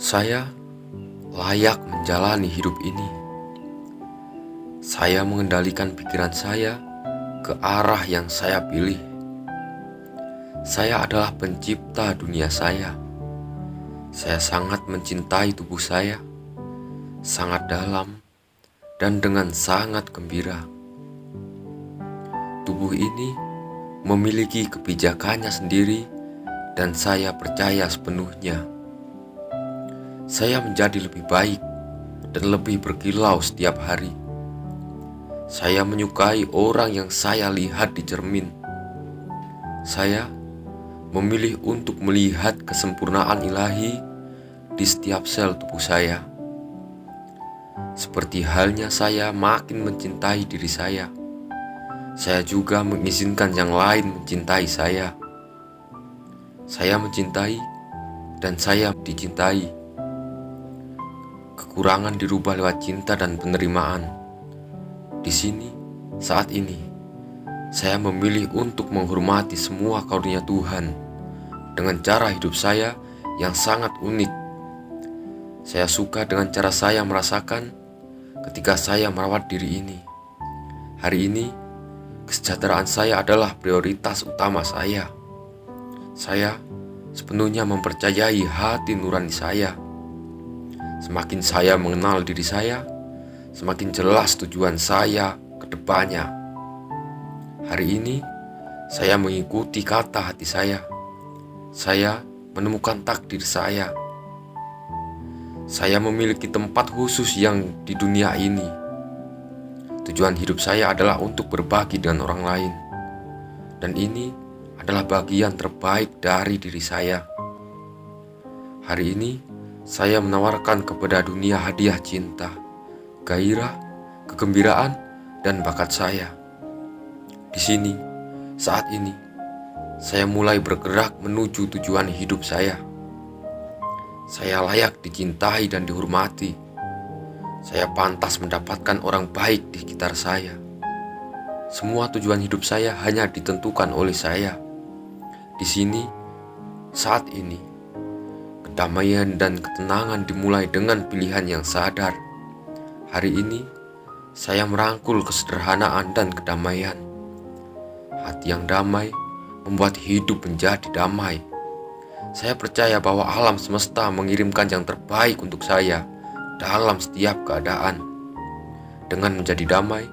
Saya layak menjalani hidup ini. Saya mengendalikan pikiran saya ke arah yang saya pilih. Saya adalah pencipta dunia saya. Saya sangat mencintai tubuh saya, sangat dalam dan dengan sangat gembira. Tubuh ini memiliki kebijakannya sendiri dan saya percaya sepenuhnya. Saya menjadi lebih baik dan lebih berkilau setiap hari. Saya menyukai orang yang saya lihat di cermin. Saya memilih untuk melihat kesempurnaan ilahi di setiap sel tubuh saya. Seperti halnya saya makin mencintai diri saya juga mengizinkan yang lain mencintai saya. Saya mencintai dan saya dicintai. Kekurangan dirubah lewat cinta dan penerimaan. Di sini, saat ini, saya memilih untuk menghormati semua karunia Tuhan dengan cara hidup saya yang sangat unik. Saya suka dengan cara saya merasakan ketika saya merawat diri ini. Hari ini, kesejahteraan saya adalah prioritas utama saya. Saya sepenuhnya mempercayai hati nurani saya. Semakin saya mengenal diri saya, semakin jelas tujuan saya ke depannya. Hari ini, saya mengikuti kata hati saya. Saya menemukan takdir saya. Saya memiliki tempat khusus yang di dunia ini. Tujuan hidup saya adalah untuk berbagi dengan orang lain. Dan ini adalah bagian terbaik dari diri saya. Hari ini, saya menawarkan kepada dunia hadiah cinta, gairah, kegembiraan, dan bakat saya. Di sini, saat ini, saya mulai bergerak menuju tujuan hidup saya. Saya layak dicintai dan dihormati. Saya pantas mendapatkan orang baik di sekitar saya. Semua tujuan hidup saya hanya ditentukan oleh saya. Di sini, saat ini, kedamaian dan ketenangan dimulai dengan pilihan yang sadar. Hari ini, saya merangkul kesederhanaan dan kedamaian. Hati yang damai membuat hidup menjadi damai. Saya percaya bahwa alam semesta mengirimkan yang terbaik untuk saya dalam setiap keadaan. Dengan menjadi damai,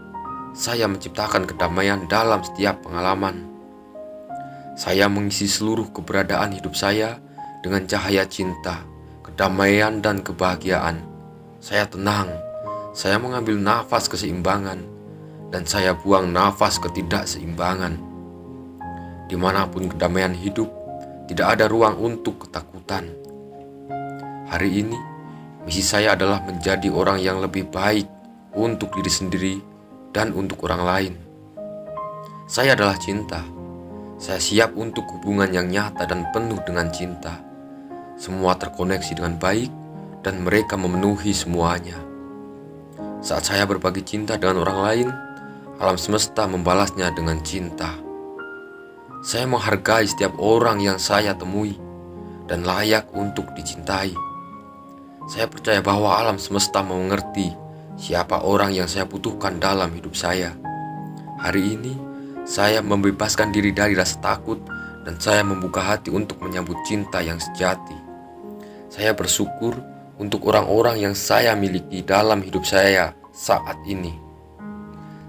saya menciptakan kedamaian dalam setiap pengalaman. Saya mengisi seluruh keberadaan hidup saya dengan cahaya cinta, kedamaian, dan kebahagiaan. Saya tenang, saya mengambil nafas keseimbangan, dan saya buang nafas ketidakseimbangan. Dimanapun kedamaian hidup, tidak ada ruang untuk ketakutan. Hari ini, misi saya adalah menjadi orang yang lebih baik untuk diri sendiri dan untuk orang lain. Saya adalah cinta. Saya siap untuk hubungan yang nyata dan penuh dengan cinta. Semua terkoneksi dengan baik dan mereka memenuhi semuanya. Saat saya berbagi cinta dengan orang lain, alam semesta membalasnya dengan cinta. Saya menghargai setiap orang yang saya temui dan layak untuk dicintai. Saya percaya bahwa alam semesta mengerti siapa orang yang saya butuhkan dalam hidup saya. Hari ini, saya membebaskan diri dari rasa takut dan saya membuka hati untuk menyambut cinta yang sejati. Saya bersyukur untuk orang-orang yang saya miliki dalam hidup saya saat ini.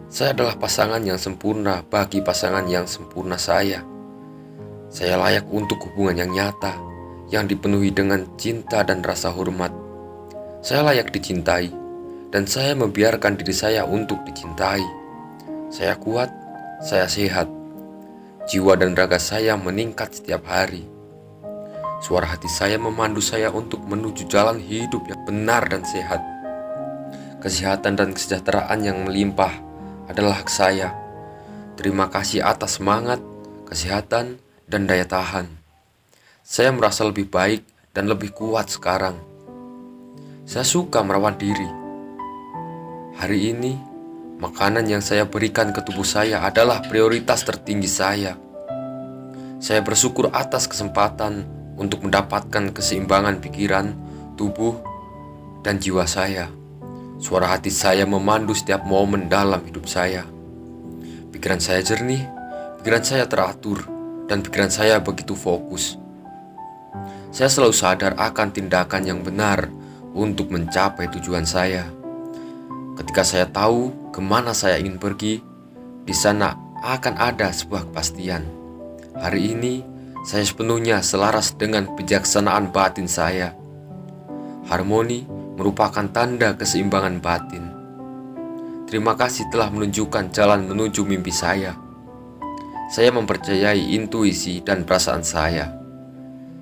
Saya adalah pasangan yang sempurna bagi pasangan yang sempurna saya. Saya layak untuk hubungan yang nyata, yang dipenuhi dengan cinta dan rasa hormat. Saya layak dicintai, dan saya membiarkan diri saya untuk dicintai. Saya kuat, saya sehat. Jiwa dan raga saya meningkat setiap hari. Suara hati saya memandu saya untuk menuju jalan hidup yang benar dan sehat. Kesehatan dan kesejahteraan yang melimpah adalah hak saya. Terima kasih atas semangat, kesehatan, dan daya tahan. Saya merasa lebih baik dan lebih kuat sekarang. Saya suka merawat diri. Hari ini, makanan yang saya berikan ke tubuh saya adalah prioritas tertinggi saya. Saya bersyukur atas kesempatan untuk mendapatkan keseimbangan pikiran, tubuh, dan jiwa saya. Suara hati saya memandu setiap momen dalam hidup saya. Pikiran saya jernih, pikiran saya teratur, dan pikiran saya begitu fokus. Saya selalu sadar akan tindakan yang benar untuk mencapai tujuan saya. Ketika saya tahu kemana saya ingin pergi, di sana akan ada sebuah kepastian. Hari ini, saya sepenuhnya selaras dengan kebijaksanaan batin saya. Harmoni merupakan tanda keseimbangan batin. Terima kasih telah menunjukkan jalan menuju mimpi saya. Saya mempercayai intuisi dan perasaan saya.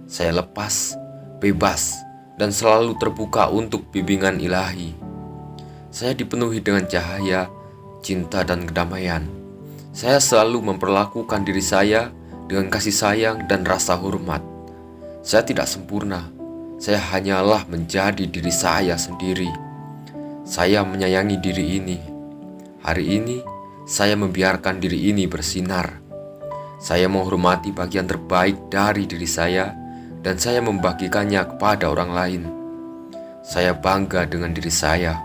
Saya lepas, bebas, dan selalu terbuka untuk bimbingan ilahi. Saya dipenuhi dengan cahaya, cinta, dan kedamaian. Saya selalu memperlakukan diri saya dengan kasih sayang dan rasa hormat. Saya tidak sempurna. Saya hanyalah menjadi diri saya sendiri. Saya menyayangi diri ini. Hari ini, saya membiarkan diri ini bersinar. Saya menghormati bagian terbaik dari diri saya, dan saya membagikannya kepada orang lain. Saya bangga dengan diri saya.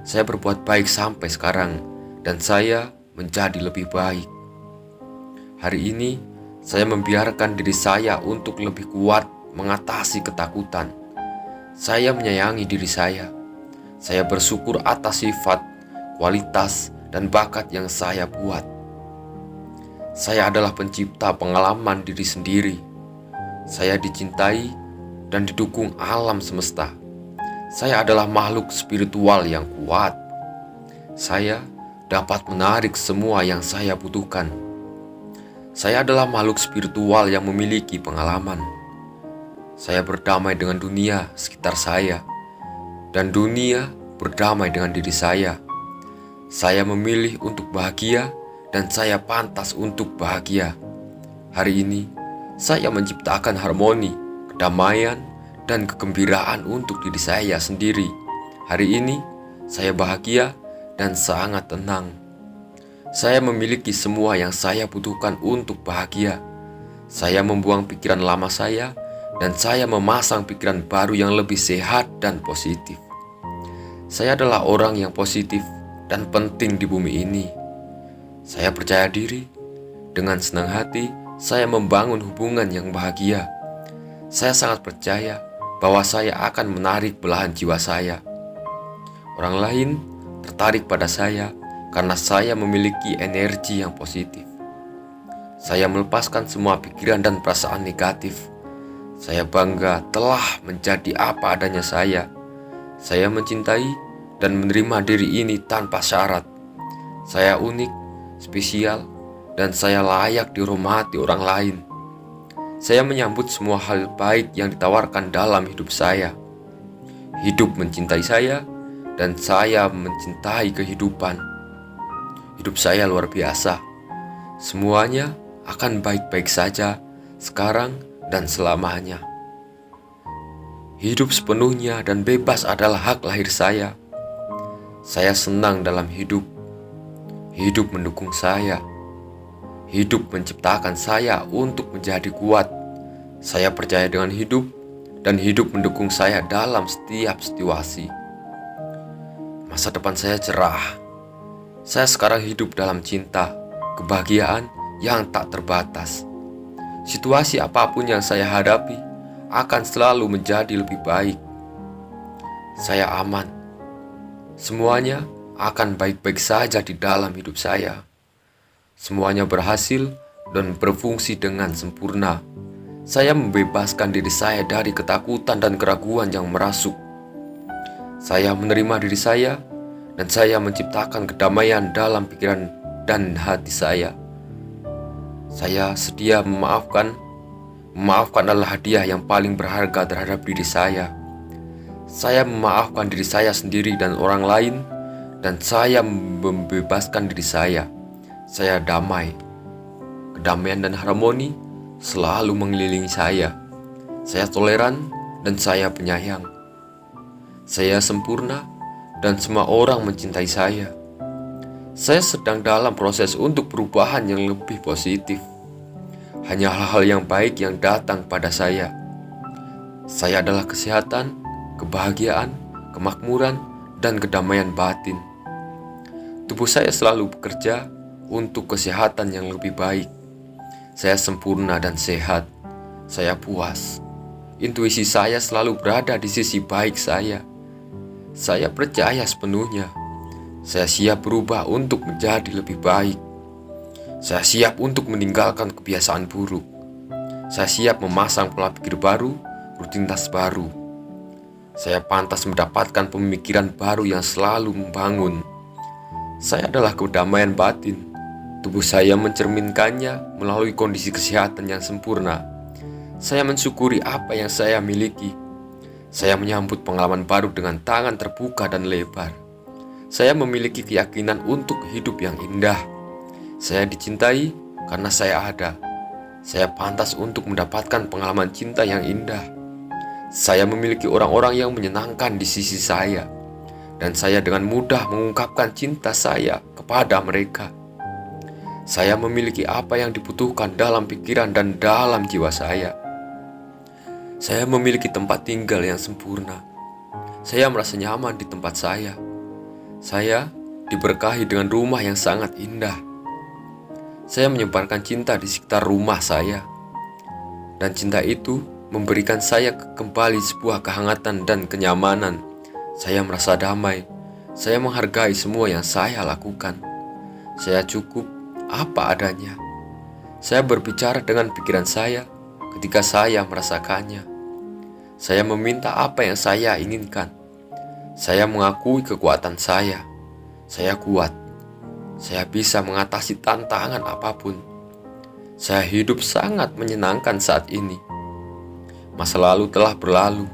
Saya berbuat baik sampai sekarang, dan saya menjadi lebih baik. Hari ini, saya membiarkan diri saya untuk lebih kuat mengatasi ketakutan. Saya menyayangi diri saya. Saya bersyukur atas sifat, kualitas, dan bakat yang saya buat. Saya adalah pencipta pengalaman diri sendiri. Saya dicintai dan didukung alam semesta. Saya adalah makhluk spiritual yang kuat. Saya dapat menarik semua yang saya butuhkan. Saya adalah makhluk spiritual yang memiliki pengalaman. Saya berdamai dengan dunia sekitar saya, dan dunia berdamai dengan diri saya. Saya memilih untuk bahagia, dan saya pantas untuk bahagia. Hari ini, saya menciptakan harmoni, kedamaian, dan kegembiraan untuk diri saya sendiri. Hari ini, saya bahagia dan sangat tenang. Saya memiliki semua yang saya butuhkan untuk bahagia. Saya membuang pikiran lama saya, dan saya memasang pikiran baru yang lebih sehat dan positif. Saya adalah orang yang positif dan penting di bumi ini. Saya percaya diri. Dengan senang hati, saya membangun hubungan yang bahagia. Saya sangat percaya bahwa saya akan menarik belahan jiwa saya. Orang lain tertarik pada saya karena saya memiliki energi yang positif. Saya melepaskan semua pikiran dan perasaan negatif. Saya bangga telah menjadi apa adanya saya. Saya mencintai dan menerima diri ini tanpa syarat. Saya unik, spesial, dan saya layak dihormati orang lain. Saya menyambut semua hal baik yang ditawarkan dalam hidup saya. Hidup mencintai saya, dan saya mencintai kehidupan. Hidup saya luar biasa. Semuanya akan baik-baik saja, sekarang dan selamanya. Hidup sepenuhnya dan bebas adalah hak lahir saya. Saya senang dalam hidup. Hidup mendukung saya. Hidup menciptakan saya untuk menjadi kuat. Saya percaya dengan hidup, dan hidup mendukung saya dalam setiap situasi. Masa depan saya cerah. Saya sekarang hidup dalam cinta, kebahagiaan yang tak terbatas. Situasi apapun yang saya hadapi akan selalu menjadi lebih baik. Saya aman. Semuanya akan baik-baik saja di dalam hidup saya. Semuanya berhasil dan berfungsi dengan sempurna. Saya membebaskan diri saya dari ketakutan dan keraguan yang merasuk. Saya menerima diri saya, dan saya menciptakan kedamaian dalam pikiran dan hati saya. Saya sedia memaafkan. Memaafkan adalah hadiah yang paling berharga terhadap diri saya. Saya memaafkan diri saya sendiri dan orang lain, dan saya membebaskan diri saya. Saya damai. Kedamaian dan harmoni selalu mengelilingi saya. Saya toleran dan saya penyayang. Saya sempurna dan semua orang mencintai saya. Saya sedang dalam proses untuk perubahan yang lebih positif. Hanya hal-hal yang baik yang datang pada saya. Saya adalah kesehatan, kebahagiaan, kemakmuran, dan kedamaian batin. Tubuh saya selalu bekerja untuk kesehatan yang lebih baik. Saya sempurna dan sehat. Saya puas. Intuisi saya selalu berada di sisi baik saya. Saya percaya sepenuhnya. Saya siap berubah untuk menjadi lebih baik. Saya siap untuk meninggalkan kebiasaan buruk. Saya siap memasang pola pikir baru, rutinitas baru. Saya pantas mendapatkan pemikiran baru yang selalu membangun. Saya adalah kedamaian batin. Tubuh saya mencerminkannya melalui kondisi kesehatan yang sempurna. Saya mensyukuri apa yang saya miliki. Saya menyambut pengalaman baru dengan tangan terbuka dan lebar. Saya memiliki keyakinan untuk hidup yang indah. Saya dicintai karena saya ada. Saya pantas untuk mendapatkan pengalaman cinta yang indah. Saya memiliki orang-orang yang menyenangkan di sisi saya. Dan saya dengan mudah mengungkapkan cinta saya kepada mereka. Saya memiliki apa yang dibutuhkan dalam pikiran dan dalam jiwa saya. Saya memiliki tempat tinggal yang sempurna. Saya merasa nyaman di tempat saya. Saya diberkahi dengan rumah yang sangat indah. Saya menyebarkan cinta di sekitar rumah saya. Dan cinta itu memberikan saya kembali sebuah kehangatan dan kenyamanan. Saya merasa damai. Saya menghargai semua yang saya lakukan. Saya cukup apa adanya. Saya berbicara dengan pikiran saya ketika saya merasakannya. Saya meminta apa yang saya inginkan. Saya mengakui kekuatan saya. Saya kuat. Saya bisa mengatasi tantangan apapun. Saya hidup sangat menyenangkan saat ini. Masa lalu telah berlalu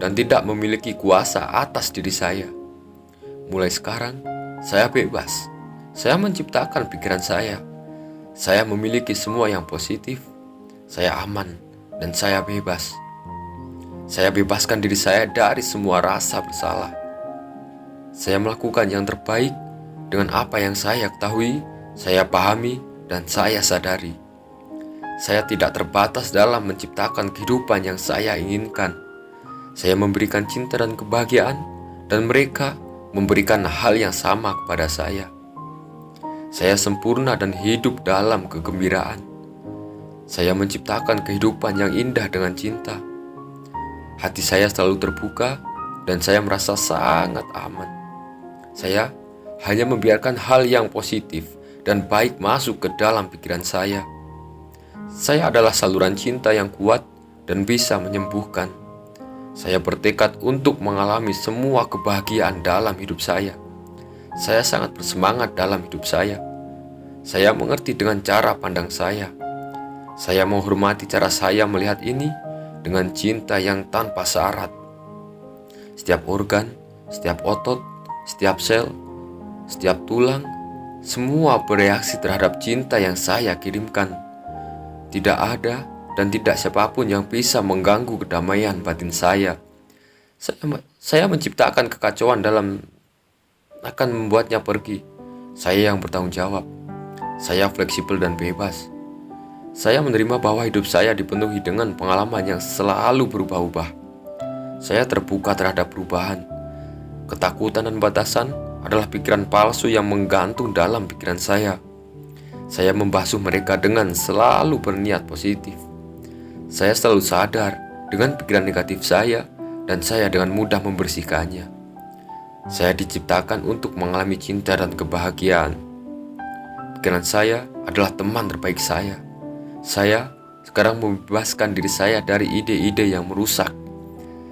dan tidak memiliki kuasa atas diri saya. Mulai sekarang, saya bebas. Saya menciptakan pikiran saya. Saya memiliki semua yang positif. Saya aman dan saya bebas. Saya bebaskan diri saya dari semua rasa bersalah. Saya melakukan yang terbaik dengan apa yang saya ketahui, saya pahami, dan saya sadari. Saya tidak terbatas dalam menciptakan kehidupan yang saya inginkan. Saya memberikan cinta dan kebahagiaan, dan mereka memberikan hal yang sama kepada saya. Saya sempurna dan hidup dalam kegembiraan. Saya menciptakan kehidupan yang indah dengan cinta. Hati saya selalu terbuka dan saya merasa sangat aman. Saya hanya membiarkan hal yang positif dan baik masuk ke dalam pikiran saya. Saya adalah saluran cinta yang kuat dan bisa menyembuhkan. Saya bertekad untuk mengalami semua kebahagiaan dalam hidup saya. Saya sangat bersemangat dalam hidup saya. Saya mengerti dengan cara pandang saya. Saya menghormati cara saya melihat ini dengan cinta yang tanpa syarat. Setiap organ, setiap otot, setiap sel, setiap tulang, semua bereaksi terhadap cinta yang saya kirimkan. Tidak ada dan tidak siapapun yang bisa mengganggu kedamaian batin saya. Saya menciptakan kekacauan dalam akan membuatnya pergi. Saya yang bertanggung jawab. Saya fleksibel dan bebas. Saya menerima bahwa hidup saya dipenuhi dengan pengalaman yang selalu berubah-ubah. Saya terbuka terhadap perubahan. Ketakutan dan batasan adalah pikiran palsu yang menggantung dalam pikiran saya. Saya membasuh mereka dengan selalu berniat positif. Saya selalu sadar dengan pikiran negatif saya dan saya dengan mudah membersihkannya. Saya diciptakan untuk mengalami cinta dan kebahagiaan. Pikiran saya adalah teman terbaik saya. Saya sekarang membebaskan diri saya dari ide-ide yang merusak.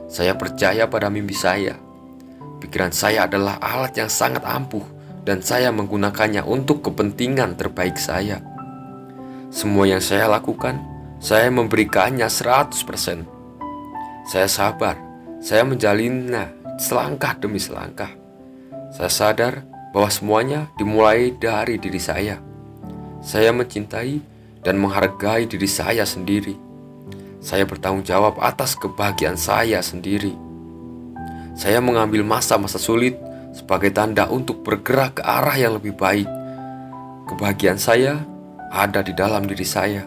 Saya percaya pada mimpi saya. Pikiran saya adalah alat yang sangat ampuh dan saya menggunakannya untuk kepentingan terbaik saya. Semua yang saya lakukan, saya memberikannya 100%. Saya sabar, saya menjalinnya selangkah demi selangkah. Saya sadar bahwa semuanya dimulai dari diri saya. Saya mencintai dan menghargai diri saya sendiri. Saya bertanggung jawab atas kebahagiaan saya sendiri. Saya mengambil masa-masa sulit sebagai tanda untuk bergerak ke arah yang lebih baik. Kebahagiaan saya ada di dalam diri saya.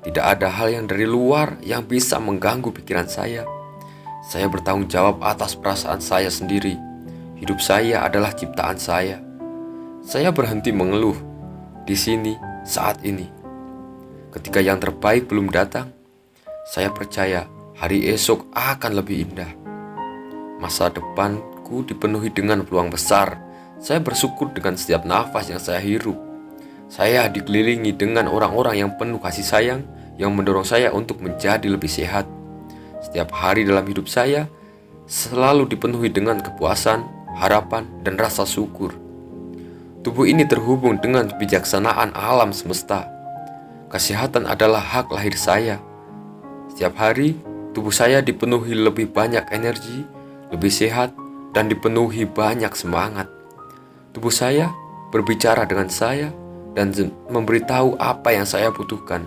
Tidak ada hal yang dari luar yang bisa mengganggu pikiran saya. Saya bertanggung jawab atas perasaan saya sendiri. Hidup saya adalah ciptaan saya. Saya berhenti mengeluh di sini saat ini. Ketika yang terbaik belum datang, saya percaya hari esok akan lebih indah. Masa depanku dipenuhi dengan peluang besar. Saya bersyukur dengan setiap nafas yang saya hirup. Saya dikelilingi dengan orang-orang yang penuh kasih sayang, yang mendorong saya untuk menjadi lebih sehat. Setiap hari dalam hidup saya selalu dipenuhi dengan kepuasan, harapan, dan rasa syukur. Tubuh ini terhubung dengan kebijaksanaan alam semesta. Kesehatan adalah hak lahir saya. Setiap hari, tubuh saya dipenuhi lebih banyak energi, lebih sehat, dan dipenuhi banyak semangat. Tubuh saya berbicara dengan saya dan memberitahu apa yang saya butuhkan.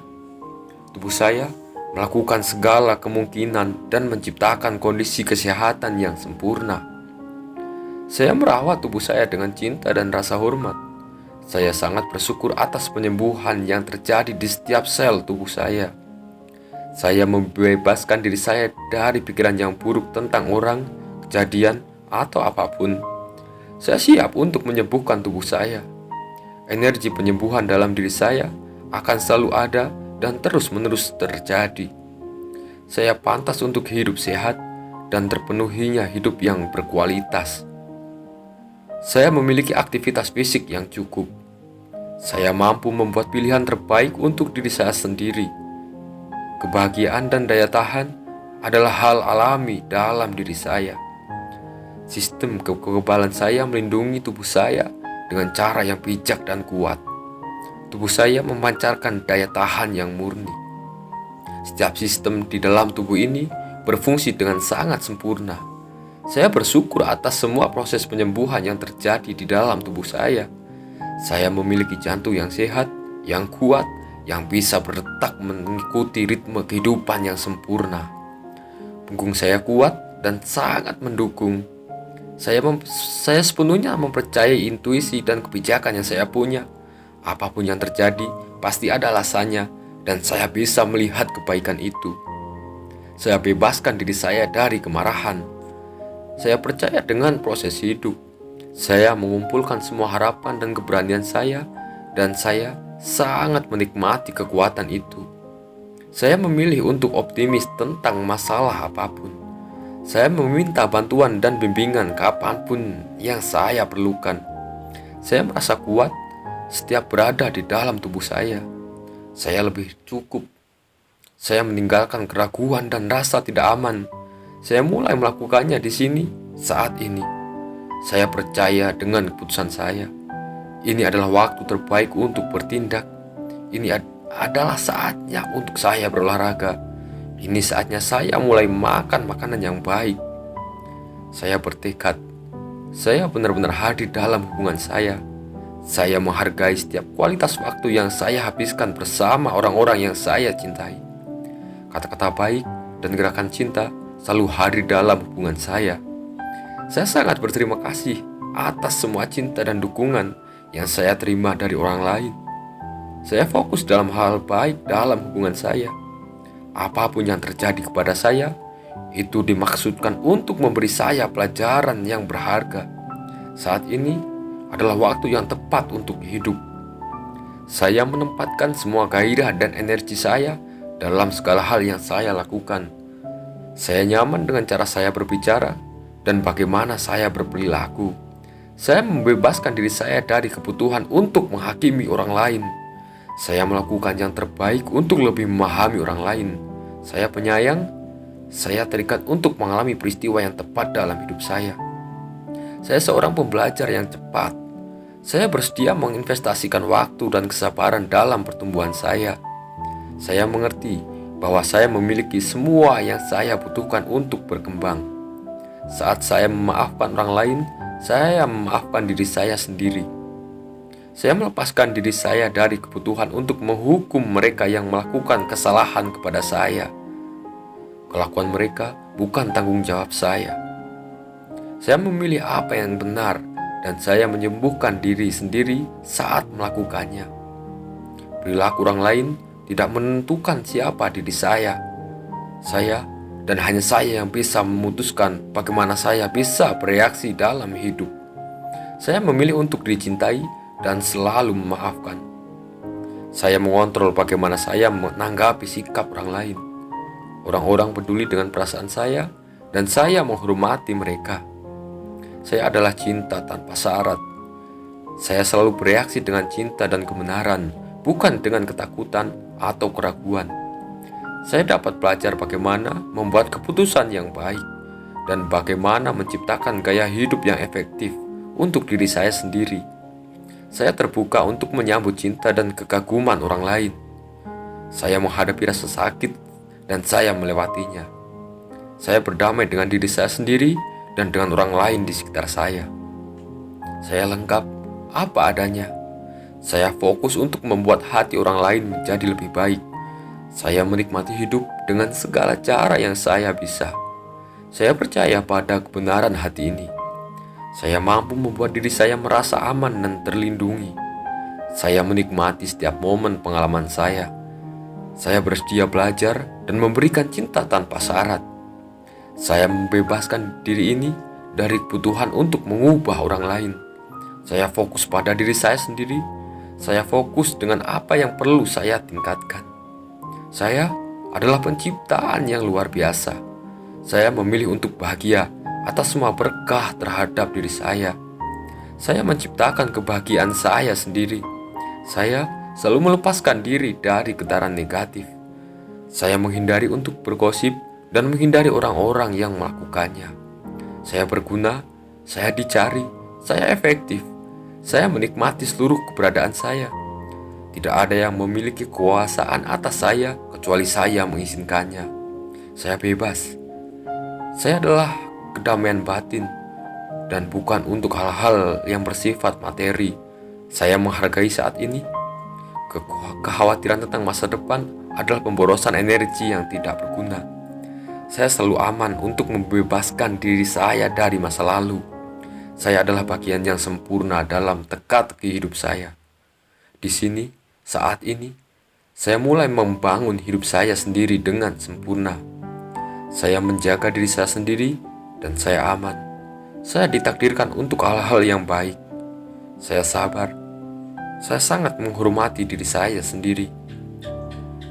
Tubuh saya melakukan segala kemungkinan dan menciptakan kondisi kesehatan yang sempurna. Saya merawat tubuh saya dengan cinta dan rasa hormat. Saya sangat bersyukur atas penyembuhan yang terjadi di setiap sel tubuh saya. Saya membebaskan diri saya dari pikiran yang buruk tentang orang, kejadian, atau apapun. Saya siap untuk menyembuhkan tubuh saya. Energi penyembuhan dalam diri saya akan selalu ada dan terus-menerus terjadi. Saya pantas untuk hidup sehat dan terpenuhinya hidup yang berkualitas. Saya memiliki aktivitas fisik yang cukup. Saya mampu membuat pilihan terbaik untuk diri saya sendiri. Kebahagiaan dan daya tahan adalah hal alami dalam diri saya. Sistem kekebalan saya melindungi tubuh saya dengan cara yang bijak dan kuat. Tubuh saya memancarkan daya tahan yang murni. Setiap sistem di dalam tubuh ini berfungsi dengan sangat sempurna. Saya bersyukur atas semua proses penyembuhan yang terjadi di dalam tubuh saya. Saya memiliki jantung yang sehat, yang kuat, yang bisa berdetak mengikuti ritme kehidupan yang sempurna. Punggung saya kuat dan sangat mendukung. Saya sepenuhnya mempercayai intuisi dan kebijakan yang saya punya. Apapun yang terjadi, pasti ada alasannya, dan saya bisa melihat kebaikan itu. Saya bebaskan diri saya dari kemarahan. Saya percaya dengan proses hidup. Saya mengumpulkan semua harapan dan keberanian saya, dan saya sangat menikmati kekuatan itu. Saya memilih untuk optimis tentang masalah apapun. Saya meminta bantuan dan bimbingan kapanpun yang saya perlukan. Saya merasa kuat setiap berada di dalam tubuh saya. Saya lebih cukup. Saya meninggalkan keraguan dan rasa tidak aman. Saya mulai melakukannya di sini, saat ini. Saya percaya dengan keputusan saya. Ini adalah waktu terbaik untuk bertindak. Ini adalah saatnya untuk saya berolahraga. Ini saatnya saya mulai makan makanan yang baik. Saya bertekad. Saya benar-benar hadir dalam hubungan saya. Saya menghargai setiap kualitas waktu yang saya habiskan bersama orang-orang yang saya cintai. Kata-kata baik dan gerakan cinta selalu hadir dalam hubungan saya. Saya sangat berterima kasih atas semua cinta dan dukungan yang saya terima dari orang lain. Saya fokus dalam hal baik dalam hubungan saya. Apapun yang terjadi kepada saya, itu dimaksudkan untuk memberi saya pelajaran yang berharga. Saat ini adalah waktu yang tepat untuk hidup. Saya menempatkan semua gairah dan energi saya dalam segala hal yang saya lakukan. Saya nyaman dengan cara saya berbicara dan bagaimana saya berperilaku. Saya membebaskan diri saya dari kebutuhan untuk menghakimi orang lain. Saya melakukan yang terbaik untuk lebih memahami orang lain. Saya penyayang. Saya terikat untuk mengalami peristiwa yang tepat dalam hidup saya. Saya seorang pembelajar yang cepat. Saya bersedia menginvestasikan waktu dan kesabaran dalam pertumbuhan saya. Saya mengerti bahwa saya memiliki semua yang saya butuhkan untuk berkembang. Saat saya memaafkan orang lain, saya memaafkan diri saya sendiri. Saya melepaskan diri saya dari kebutuhan untuk menghukum mereka yang melakukan kesalahan kepada saya. Kelakuan mereka bukan tanggung jawab saya. Saya memilih apa yang benar dan saya menyembuhkan diri sendiri saat melakukannya. Perilaku orang lain tidak menentukan siapa diri saya. Saya dan hanya saya yang bisa memutuskan bagaimana saya bisa bereaksi dalam hidup. Saya memilih untuk dicintai dan selalu memaafkan. Saya mengontrol bagaimana saya menanggapi sikap orang lain. Orang-orang peduli dengan perasaan saya, dan saya menghormati mereka. Saya adalah cinta tanpa syarat. Saya selalu bereaksi dengan cinta dan kebenaran, bukan dengan ketakutan atau keraguan. Saya dapat belajar bagaimana membuat keputusan yang baik dan bagaimana menciptakan gaya hidup yang efektif untuk diri saya sendiri. Saya terbuka untuk menyambut cinta dan kekaguman orang lain. Saya menghadapi rasa sakit dan saya melewatinya. Saya berdamai dengan diri saya sendiri dan dengan orang lain di sekitar saya. Saya lengkap apa adanya. Saya fokus untuk membuat hati orang lain menjadi lebih baik. Saya menikmati hidup dengan segala cara yang saya bisa. Saya percaya pada kebenaran hati ini. Saya mampu membuat diri saya merasa aman dan terlindungi. Saya menikmati setiap momen pengalaman saya. Saya bersedia belajar dan memberikan cinta tanpa syarat. Saya membebaskan diri ini dari kebutuhan untuk mengubah orang lain. Saya fokus pada diri saya sendiri. Saya fokus dengan apa yang perlu saya tingkatkan. Saya adalah penciptaan yang luar biasa. Saya memilih untuk bahagia atas semua berkah terhadap diri saya. Saya menciptakan kebahagiaan saya sendiri. Saya selalu melepaskan diri dari getaran negatif. Saya menghindari untuk bergosip dan menghindari orang-orang yang melakukannya. Saya berguna, saya dicari, saya efektif. Saya menikmati seluruh keberadaan saya. Tidak ada yang memiliki kekuasaan atas saya kecuali saya mengizinkannya. Saya bebas. Saya adalah kedamaian batin dan bukan untuk hal-hal yang bersifat materi. Saya menghargai saat ini. Kekhawatiran tentang masa depan adalah pemborosan energi yang tidak berguna. Saya selalu aman untuk membebaskan diri saya dari masa lalu. Saya adalah bagian yang sempurna dalam teka-teki hidup saya. Di sini, saat ini, saya mulai membangun hidup saya sendiri dengan sempurna. Saya menjaga diri saya sendiri dan saya aman. Saya ditakdirkan untuk hal-hal yang baik. Saya sabar. Saya sangat menghormati diri saya sendiri.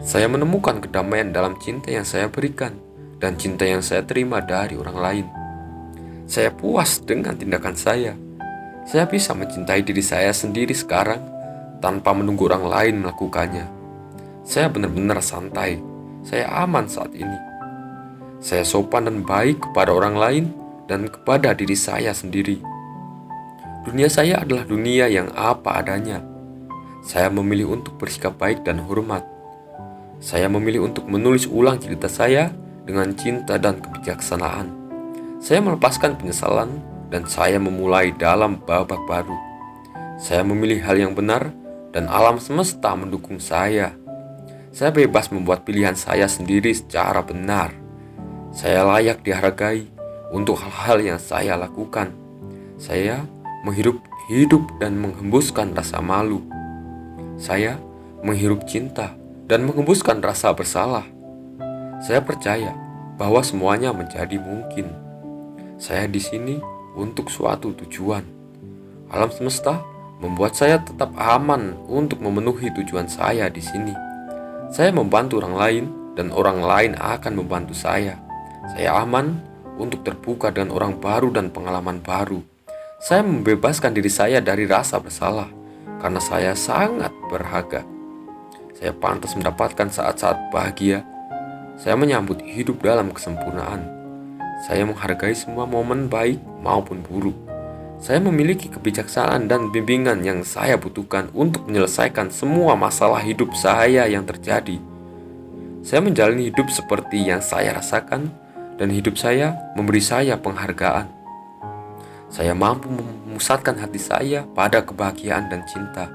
Saya menemukan kedamaian dalam cinta yang saya berikan dan cinta yang saya terima dari orang lain. Saya puas dengan tindakan saya. Saya bisa mencintai diri saya sendiri sekarang tanpa menunggu orang lain melakukannya. Saya benar-benar santai. Saya aman saat ini. Saya sopan dan baik kepada orang lain dan kepada diri saya sendiri. Dunia saya adalah dunia yang apa adanya. Saya memilih untuk bersikap baik dan hormat. Saya memilih untuk menulis ulang cerita saya dengan cinta dan kebijaksanaan. Saya melepaskan penyesalan dan saya memulai dalam babak baru. Saya memilih hal yang benar dan alam semesta mendukung saya. Saya bebas membuat pilihan saya sendiri secara benar. Saya layak dihargai untuk hal-hal yang saya lakukan. Saya menghirup hidup dan menghembuskan rasa malu. Saya menghirup cinta dan menghembuskan rasa bersalah. Saya percaya bahwa semuanya menjadi mungkin. Saya di sini untuk suatu tujuan. Alam semesta membuat saya tetap aman untuk memenuhi tujuan saya di sini. Saya membantu orang lain dan orang lain akan membantu saya. Saya aman untuk terbuka dengan orang baru dan pengalaman baru. Saya membebaskan diri saya dari rasa bersalah karena saya sangat berharga. Saya pantas mendapatkan saat-saat bahagia. Saya menyambut hidup dalam kesempurnaan. Saya menghargai semua momen baik maupun buruk. Saya memiliki kebijaksanaan dan bimbingan yang saya butuhkan untuk menyelesaikan semua masalah hidup saya yang terjadi. Saya menjalani hidup seperti yang saya rasakan, dan hidup saya memberi saya penghargaan. Saya mampu memusatkan hati saya pada kebahagiaan dan cinta.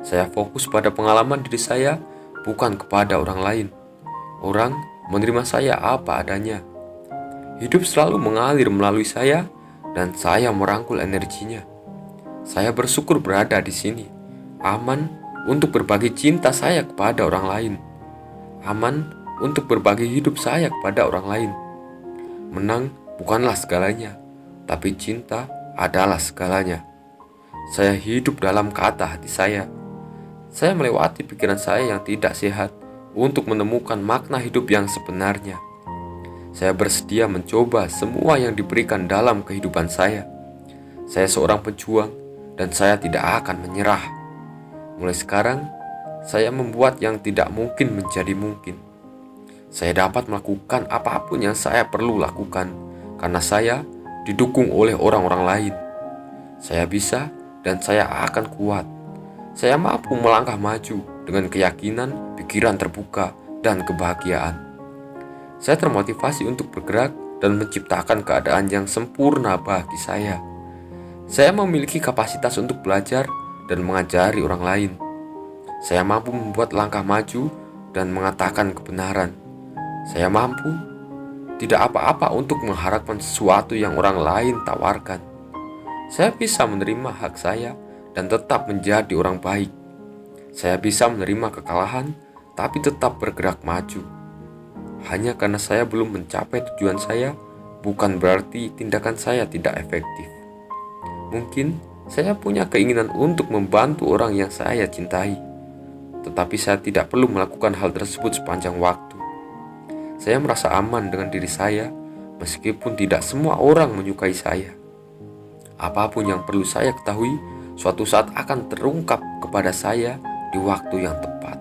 Saya fokus pada pengalaman diri saya, bukan kepada orang lain. Orang menerima saya apa adanya. Hidup selalu mengalir melalui saya, dan saya merangkul energinya. Saya bersyukur berada di sini, aman untuk berbagi cinta saya kepada orang lain, aman untuk berbagi hidup saya kepada orang lain. Menang bukanlah segalanya, tapi cinta adalah segalanya. Saya hidup dalam kata hati saya. Saya melewati pikiran saya yang tidak sehat untuk menemukan makna hidup yang sebenarnya. Saya bersedia mencoba semua yang diberikan dalam kehidupan saya. Saya seorang pejuang dan saya tidak akan menyerah. Mulai sekarang, saya membuat yang tidak mungkin menjadi mungkin. Saya dapat melakukan apapun yang saya perlu lakukan karena saya didukung oleh orang-orang lain. Saya bisa dan saya akan kuat. Saya mampu melangkah maju dengan keyakinan, pikiran terbuka, dan kebahagiaan. Saya termotivasi untuk bergerak dan menciptakan keadaan yang sempurna bagi saya. Saya memiliki kapasitas untuk belajar dan mengajari orang lain. Saya mampu membuat langkah maju dan mengatakan kebenaran. Saya mampu tidak apa-apa untuk mengharapkan sesuatu yang orang lain tawarkan. Saya bisa menerima hak saya dan tetap menjadi orang baik. Saya bisa menerima kekalahan tapi tetap bergerak maju. Hanya karena saya belum mencapai tujuan saya, bukan berarti tindakan saya tidak efektif. Mungkin saya punya keinginan untuk membantu orang yang saya cintai, tetapi saya tidak perlu melakukan hal tersebut sepanjang waktu. Saya merasa aman dengan diri saya, meskipun tidak semua orang menyukai saya. Apapun yang perlu saya ketahui, suatu saat akan terungkap kepada saya di waktu yang tepat.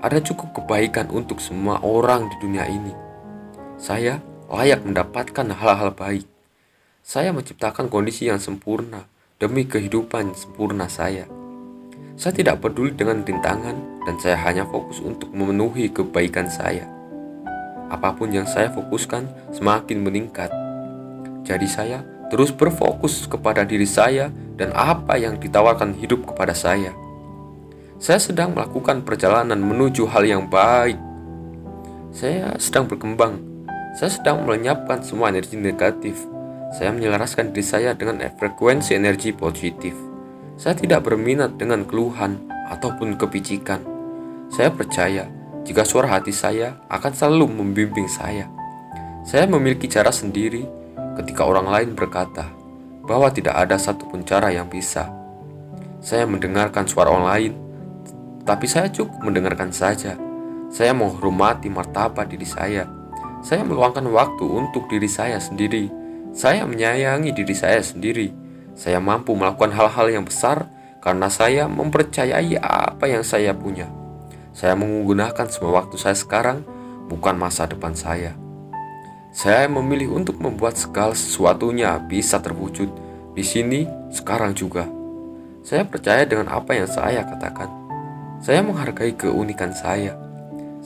Ada cukup kebaikan untuk semua orang di dunia ini. Saya layak mendapatkan hal-hal baik. Saya menciptakan kondisi yang sempurna demi kehidupan sempurna saya. Saya tidak peduli dengan rintangan dan saya hanya fokus untuk memenuhi kebaikan saya. Apapun yang saya fokuskan semakin meningkat. Jadi saya terus berfokus kepada diri saya dan apa yang ditawarkan hidup kepada saya. Saya sedang melakukan perjalanan menuju hal yang baik. Saya sedang berkembang. Saya sedang melenyapkan semua energi negatif. Saya menyelaraskan diri saya dengan frekuensi energi positif. Saya tidak berminat dengan keluhan ataupun kepicikan. Saya percaya jika suara hati saya akan selalu membimbing saya. Saya memiliki cara sendiri ketika orang lain berkata bahwa tidak ada satupun cara yang bisa. Saya mendengarkan suara orang lain, tapi saya cukup mendengarkan saja. Saya menghormati martabat diri saya. Saya meluangkan waktu untuk diri saya sendiri. Saya menyayangi diri saya sendiri. Saya mampu melakukan hal-hal yang besar karena saya mempercayai apa yang saya punya. Saya menggunakan semua waktu saya sekarang, bukan masa depan saya. Saya memilih untuk membuat segala sesuatunya bisa terwujud di sini, sekarang juga. Saya percaya dengan apa yang saya katakan. Saya menghargai keunikan saya.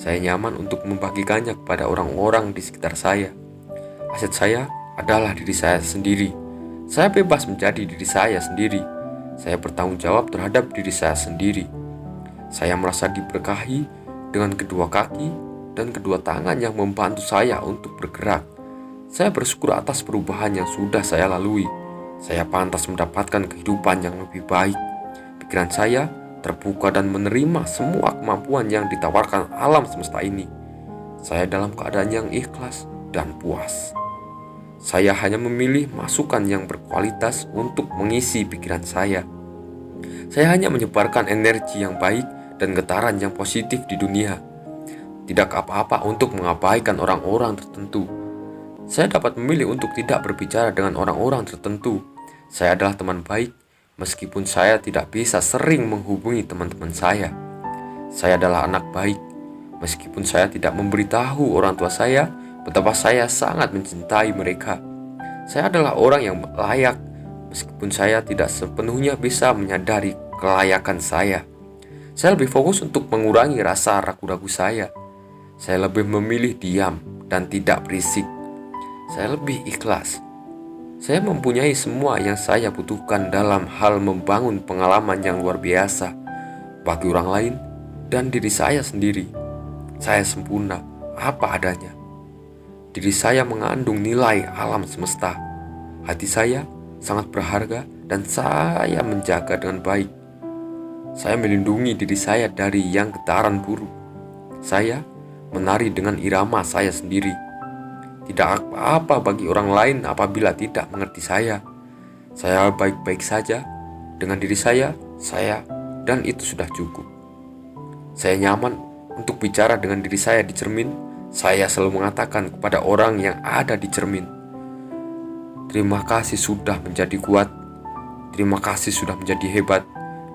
Saya nyaman untuk membagikannya kepada orang-orang di sekitar saya. Aset saya adalah diri saya sendiri. Saya bebas menjadi diri saya sendiri. Saya bertanggung jawab terhadap diri saya sendiri. Saya merasa diberkahi dengan kedua kaki dan kedua tangan yang membantu saya untuk bergerak. Saya bersyukur atas perubahan yang sudah saya lalui. Saya pantas mendapatkan kehidupan yang lebih baik. Pikiran saya terbuka dan menerima semua kemampuan yang ditawarkan alam semesta ini. Saya dalam keadaan yang ikhlas dan puas. Saya hanya memilih masukan yang berkualitas untuk mengisi pikiran saya. Saya hanya menyebarkan energi yang baik dan getaran yang positif di dunia. Tidak apa-apa untuk mengabaikan orang-orang tertentu. Saya dapat memilih untuk tidak berbicara dengan orang-orang tertentu. Saya adalah teman baik, meskipun saya tidak bisa sering menghubungi teman-teman saya. Saya adalah anak baik, meskipun saya tidak memberitahu orang tua saya betapa saya sangat mencintai mereka. Saya adalah orang yang layak, meskipun saya tidak sepenuhnya bisa menyadari kelayakan saya. Saya lebih fokus untuk mengurangi rasa ragu-ragu saya. Saya lebih memilih diam dan tidak berisik. Saya lebih ikhlas. Saya mempunyai semua yang saya butuhkan dalam hal membangun pengalaman yang luar biasa bagi orang lain dan diri saya sendiri. Saya sempurna apa adanya. Diri saya mengandung nilai alam semesta. Hati saya sangat berharga dan saya menjaga dengan baik. Saya melindungi diri saya dari yang getaran buruk. Saya menari dengan irama saya sendiri. tidak apa-apa bagi orang lain apabila tidak mengerti saya. Saya baik-baik saja dengan diri saya, dan itu sudah cukup. Saya nyaman untuk bicara dengan diri saya di cermin. Saya selalu mengatakan kepada orang yang ada di cermin, terima kasih sudah menjadi kuat, terima kasih sudah menjadi hebat,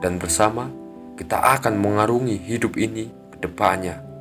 dan bersama kita akan mengarungi hidup ini ke depannya.